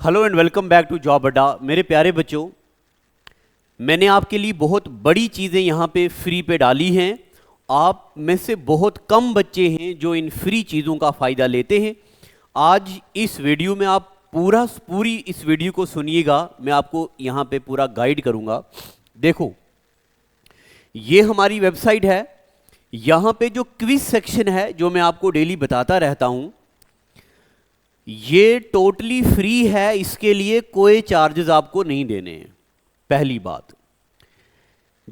Hello and welcome back to Job Adda. मेरे प्यारे बच्चों, मैंने आपके लिए बहुत बड़ी चीज़ें यहाँ पे फ्री पे डाली हैं। आप में से बहुत कम बच्चे हैं जो इन फ्री चीज़ों का फ़ायदा लेते हैं। आज इस वीडियो में आप पूरी इस वीडियो को सुनिएगा। मैं आपको यहाँ पे पूरा गाइड करूँगा। देखो, ये हमारी वेबसाइट है। यहाँ पे जो क्विज सेक्शन है, जो मैं आपको डेली बताता रहता हूँ, ये टोटली फ्री है। इसके लिए कोई चार्जेस आपको नहीं देने हैं। पहली बात,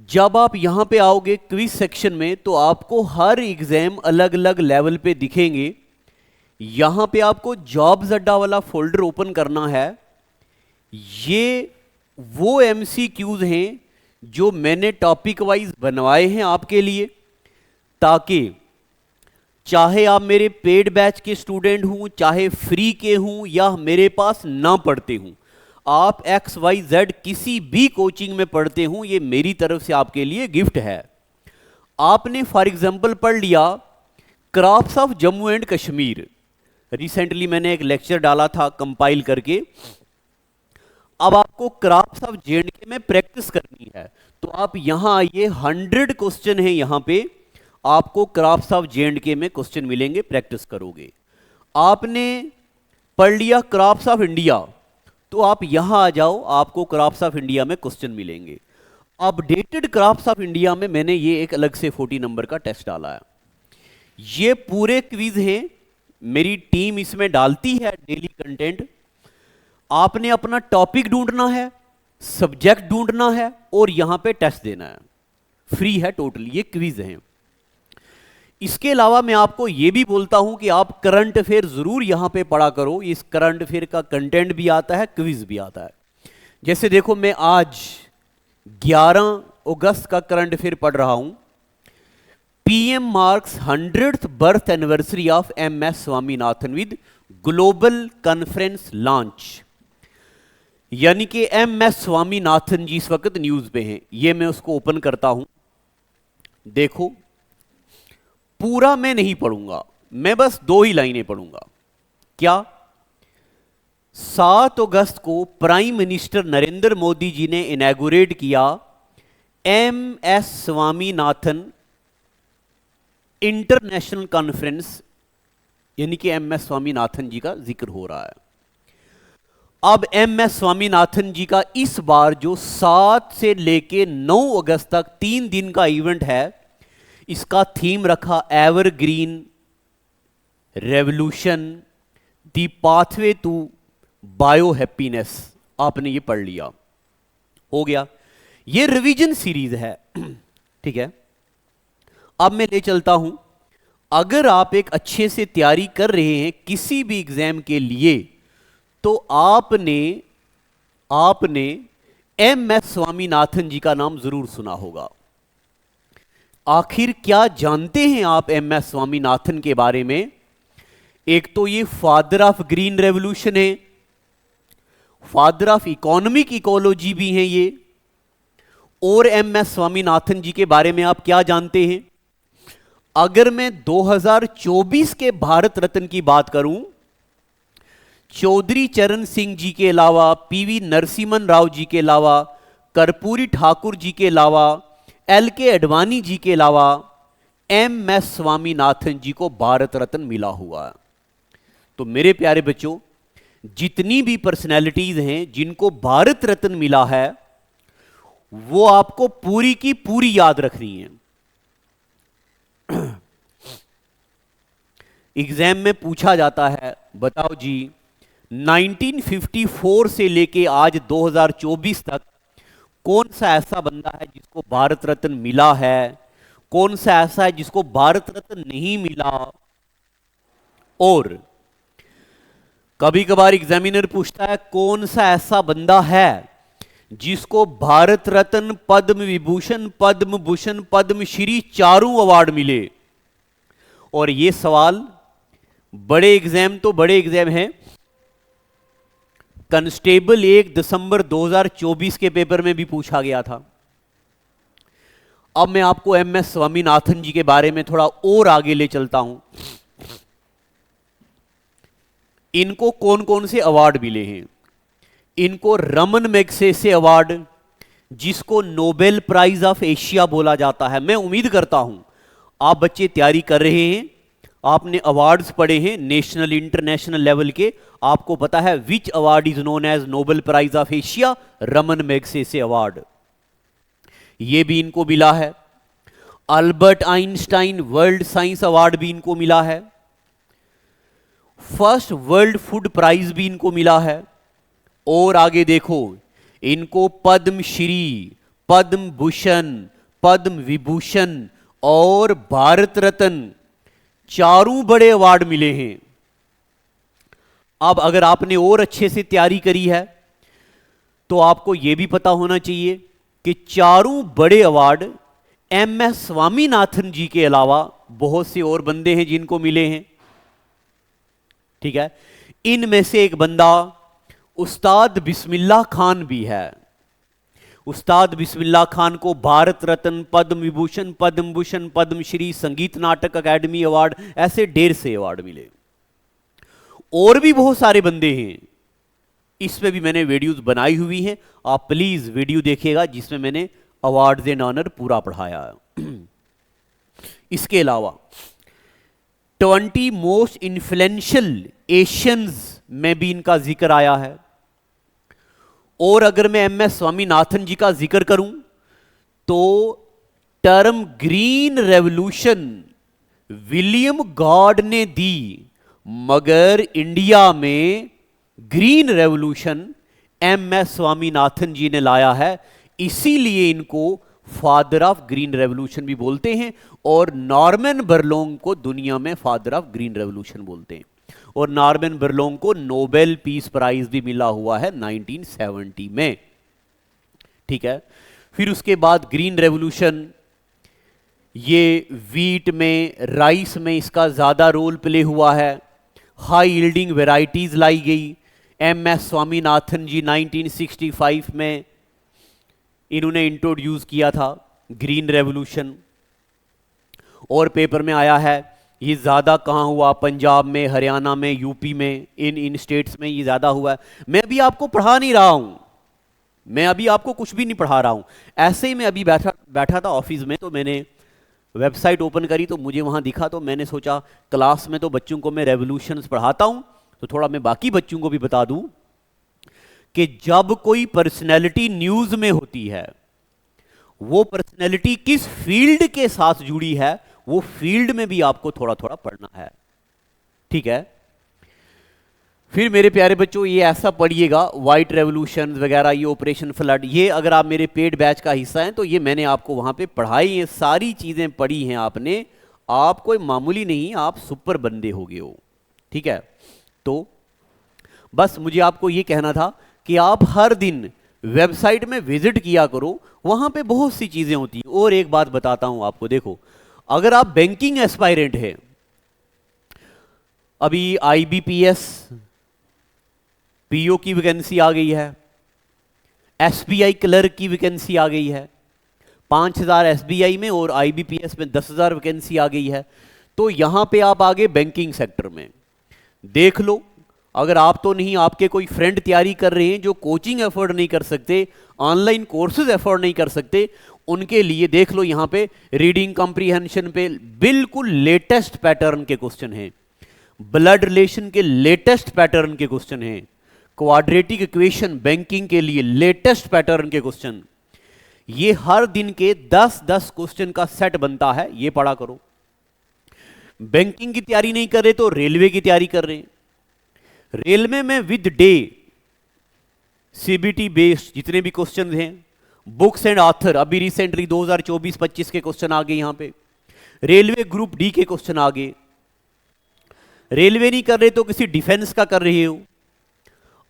जब आप यहां पे आओगे क्विज सेक्शन में, तो आपको हर एग्जाम अलग अलग लेवल पे दिखेंगे। यहां पे आपको जॉब्स अड्डा वाला फोल्डर ओपन करना है। ये वो एमसीक्यूज हैं जो मैंने टॉपिक वाइज बनवाए हैं आपके लिए, ताकि चाहे आप मेरे पेड बैच के स्टूडेंट हूं, चाहे फ्री के हूं, या मेरे पास ना पढ़ते हूं, आप XYZ किसी भी कोचिंग में पढ़ते हूं, ये मेरी तरफ से आपके लिए गिफ्ट है। आपने फॉर एग्जांपल पढ़ लिया crops of Jammu and Kashmir. Recently मैंने एक लेक्चर डाला था कंपाइल करके। अब आपको क्रॉप्स ऑफ JNK में प्रैक्टिस करनी है, तो आप यहां आइए। 100 क्वेश्चन है यहां पे। आपको क्रॉप्स ऑफ JNK में क्वेश्चन मिलेंगे, प्रैक्टिस करोगे। आपने पढ़ लिया क्रॉप्स ऑफ इंडिया, तो आप यहां आ जाओ, आपको क्रॉप्स ऑफ इंडिया में क्वेश्चन मिलेंगे। अपडेटेड क्रॉप्स ऑफ इंडिया में मैंने ये एक अलग से 40 नंबर का टेस्ट डाला है। ये पूरे क्विज हैं, मेरी टीम इसमें डालती है डेली कंटेंट। आपने अपना टॉपिक ढूंढना है, सब्जेक्ट ढूंढना है, और यहां पे टेस्ट देना है। फ्री है टोटली, ये क्विज है। इसके अलावा मैं आपको यह भी बोलता हूं कि आप करंट अफेयर जरूर यहां पे पढ़ा करो। इस करंट अफेयर का कंटेंट भी आता है, क्विज भी आता है। जैसे देखो, मैं आज 11 अगस्त का करंट अफेयर पढ़ रहा हूं। PM marks 100th birth anniversary of MS Swaminathan with global conference launch. यानी कि MS स्वामीनाथन जी इस वक्त न्यूज पे हैं। ये मैं उसको ओपन करता हूं। देखो, पूरा मैं नहीं पढ़ूंगा, मैं बस 2 ही लाइनें पढ़ूंगा। क्या? 7 अगस्त को प्राइम मिनिस्टर नरेंद्र मोदी जी ने इनैगोरेट किया MS स्वामीनाथन इंटरनेशनल कॉन्फ्रेंस, यानी कि MS स्वामीनाथन जी का जिक्र हो रहा है। अब MS स्वामीनाथन जी का इस बार जो 7 से लेके 9 अगस्त तक 3 दिन का इवेंट है, इसका थीम रखा evergreen revolution, the pathway to bio happiness. आपने ये पढ़ लिया, हो गया। ये रिवीजन सीरीज है, ठीक है। अब मैं ले चलता हूं। अगर आप एक अच्छे से तैयारी कर रहे हैं किसी भी एग्जाम के लिए, तो आपने MS स्वामीनाथन जी का नाम जरूर सुना होगा। आखिर क्या जानते हैं आप MS स्वामीनाथन के बारे में? एक तो ये फादर ऑफ ग्रीन रेवोल्यूशन है, फादर ऑफ इकोनॉमिक इकोलॉजी भी हैं ये। और MS स्वामीनाथन जी के बारे में आप क्या जानते हैं? अगर मैं 2024 के भारत रत्न की बात करूं, चौधरी चरण सिंह जी के अलावा, PV नरसिम्हन राव जी के अलावा, कर्पूरी ठाकुर जी के अलावा, LK अडवाणी जी के अलावा, MS स्वामीनाथन जी को भारत रत्न मिला हुआ है। तो मेरे प्यारे बच्चों, जितनी भी पर्सनैलिटीज हैं जिनको भारत रत्न मिला है, वो आपको पूरी की पूरी याद रखनी है। एग्जाम में पूछा जाता है, बताओ जी 1954 से लेके आज 2024 तक कौन सा ऐसा बंदा है जिसको भारत रत्न मिला है, कौन सा ऐसा है जिसको भारत रत्न नहीं मिला। और कभी कभार एग्जामिनर पूछता है कौन सा ऐसा बंदा है जिसको भारत रत्न, पद्म विभूषण, पद्म भूषण, पद्मश्री चारों अवार्ड मिले। और ये सवाल बड़े एग्जाम तो बड़े एग्जाम हैं, कांस्टेबल 1 दिसंबर 2024 के पेपर में भी पूछा गया था। अब मैं आपको MS स्वामीनाथन जी के बारे में थोड़ा और आगे ले चलता हूं। इनको कौन कौन से अवार्ड मिले हैं? इनको रमन मैग्सेसे अवार्ड, जिसको नोबेल प्राइज ऑफ एशिया बोला जाता है। मैं उम्मीद करता हूं आप बच्चे तैयारी कर रहे हैं, आपने अवार्ड्स पढ़े हैं नेशनल इंटरनेशनल लेवल के, आपको पता है which award is known as Nobel Prize of Asia, Raman Magsaysay award, ये भी इनको मिला है। Albert Einstein world science award भी इनको मिला है। फर्स्ट वर्ल्ड फूड प्राइज भी इनको मिला है। और आगे देखो, इनको पद्मश्री, पद्म भूषण, पद्म विभूषण और भारत रत्न चारों बड़े अवार्ड मिले हैं। अब अगर आपने और अच्छे से तैयारी करी है तो आपको यह भी पता होना चाहिए कि चारों बड़े अवार्ड एमएस स्वामीनाथन जी के अलावा बहुत से और बंदे हैं जिनको मिले हैं। ठीक है, इनमें से एक बंदा उस्ताद बिस्मिल्लाह खान भी है। उस्ताद बिस्मिल्लाह खान को भारत रत्न, पद्म विभूषण, पद्म भूषण, पद्मश्री, संगीत नाटक अकादमी अवार्ड, ऐसे ढेर से अवार्ड मिले। और भी बहुत सारे बंदे हैं, इसमें भी मैंने वीडियोस बनाई हुई हैं, आप प्लीज वीडियो देखिएगा जिसमें मैंने अवार्ड्स एंड ऑनर पूरा पढ़ाया है। इसके अलावा 20 मोस्ट इन्फ्लुएंशियल एशियंस में भी इनका जिक्र आया है। और अगर मैं एमएस स्वामीनाथन जी का जिक्र करूं तो term green revolution William God ने दी, मगर इंडिया में ग्रीन रेवोल्यूशन एमएस स्वामीनाथन जी ने लाया है, इसीलिए इनको फादर ऑफ ग्रीन रेवोल्यूशन भी बोलते हैं और नॉर्मन बर्लोंग को दुनिया में फादर ऑफ ग्रीन रेवोल्यूशन बोलते हैं। और नॉर्मन बर्लोंग को नोबेल पीस प्राइज भी मिला हुआ है 1970 में। ठीक है, फिर उसके बाद ग्रीन रेवोल्यूशन, ये वीट में, राइस में इसका ज्यादा रोल प्ले हुआ है। हाई यील्डिंग वेराइटीज लाई गई। एमएस स्वामीनाथन जी 1965 में इन्होंने इंट्रोड्यूस किया था ग्रीन रेवोल्यूशन। और पेपर में आया है ये ज़्यादा कहाँ हुआ, पंजाब में, हरियाणा में, यूपी में, इन स्टेट्स में ये ज़्यादा हुआ है। मैं अभी आपको पढ़ा नहीं रहा हूँ, मैं अभी आपको कुछ भी नहीं पढ़ा रहा हूँ, ऐसे ही मैं अभी बैठा था ऑफिस में, तो मैंने वेबसाइट ओपन करी तो मुझे वहाँ दिखा, तो मैंने सोचा क्लास में तो बच्चों को मैं रेवोल्यूशंस पढ़ाता हूँ तो थोड़ा मैं बाकी बच्चों को भी बता दूँ कि जब कोई पर्सनैलिटी न्यूज में होती है, वो पर्सनैलिटी किस फील्ड के साथ जुड़ी है, वो फील्ड में भी आपको थोड़ा थोड़ा पढ़ना है। ठीक है, फिर मेरे प्यारे बच्चों ये ऐसा पढ़िएगा, व्हाइट रेवोल्यूशन वगैरह, ये ऑपरेशन फ्लड, ये अगर आप मेरे पेड बैच का हिस्सा हैं तो ये मैंने आपको वहां पे पढ़ाई है, सारी चीजें पढ़ी हैं आपने, आप कोई मामूली नहीं, आप सुपर बंदे हो गए हो। ठीक है, तो बस मुझे आपको ये कहना था कि आप हर दिन वेबसाइट में विजिट किया करो, वहां पे बहुत सी चीजें होती हैं। और एक बात बताता हूं आपको, देखो अगर आप बैंकिंग एस्पायरेंट है, अभी आईबीपीएस पीओ की वैकेंसी आ गई है, एसबीआई क्लर्क की वैकेंसी आ गई है, 5000 एसबीआई में और आईबीपीएस में 10,000 वैकेंसी आ गई है। तो यहां पे आप आगे बैंकिंग सेक्टर में देख लो। अगर आप तो नहीं, आपके कोई फ्रेंड तैयारी कर रहे हैं जो कोचिंग अफोर्ड नहीं कर सकते, ऑनलाइन कोर्सेज अफोर्ड नहीं कर सकते, उनके लिए देख लो यहां पे रीडिंग कॉम्प्रिहेंशन पे बिल्कुल लेटेस्ट पैटर्न के क्वेश्चन हैं, ब्लड रिलेशन के लेटेस्ट पैटर्न के क्वेश्चन हैं, क्वाड्रेटिक इक्वेशन बैंकिंग के लिए लेटेस्ट पैटर्न के क्वेश्चन, ये हर दिन के 10-10 क्वेश्चन का सेट बनता है, ये पढ़ा करो। बैंकिंग की तैयारी नहीं कर रहे तो रेलवे की तैयारी कर रहे हैं, रेलवे में विद डे सीबीटी बेस्ड जितने भी क्वेश्चन हैं, बुक्स एंड ऑथर, अभी रिसेंटली 2024-25 के क्वेश्चन आ गए यहां पे, रेलवे ग्रुप डी के क्वेश्चन आ गए। रेलवे नहीं कर रहे तो किसी डिफेंस का कर रहे हो,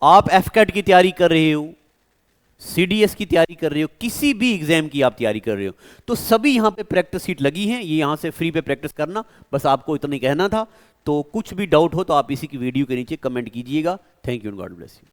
आप एफकेट की तैयारी कर रहे हो, सीडीएस की तैयारी कर रहे हो, किसी भी एग्जाम की आप तैयारी कर रहे हो, तो सभी यहां पे प्रैक्टिस सीट लगी हैं, ये यहां से फ्री पे प्रैक्टिस करना, बस आपको इतना ही कहना था। तो कुछ भी डाउट हो तो आप इसी की वीडियो के नीचे कमेंट कीजिएगा। Thank you and God bless you.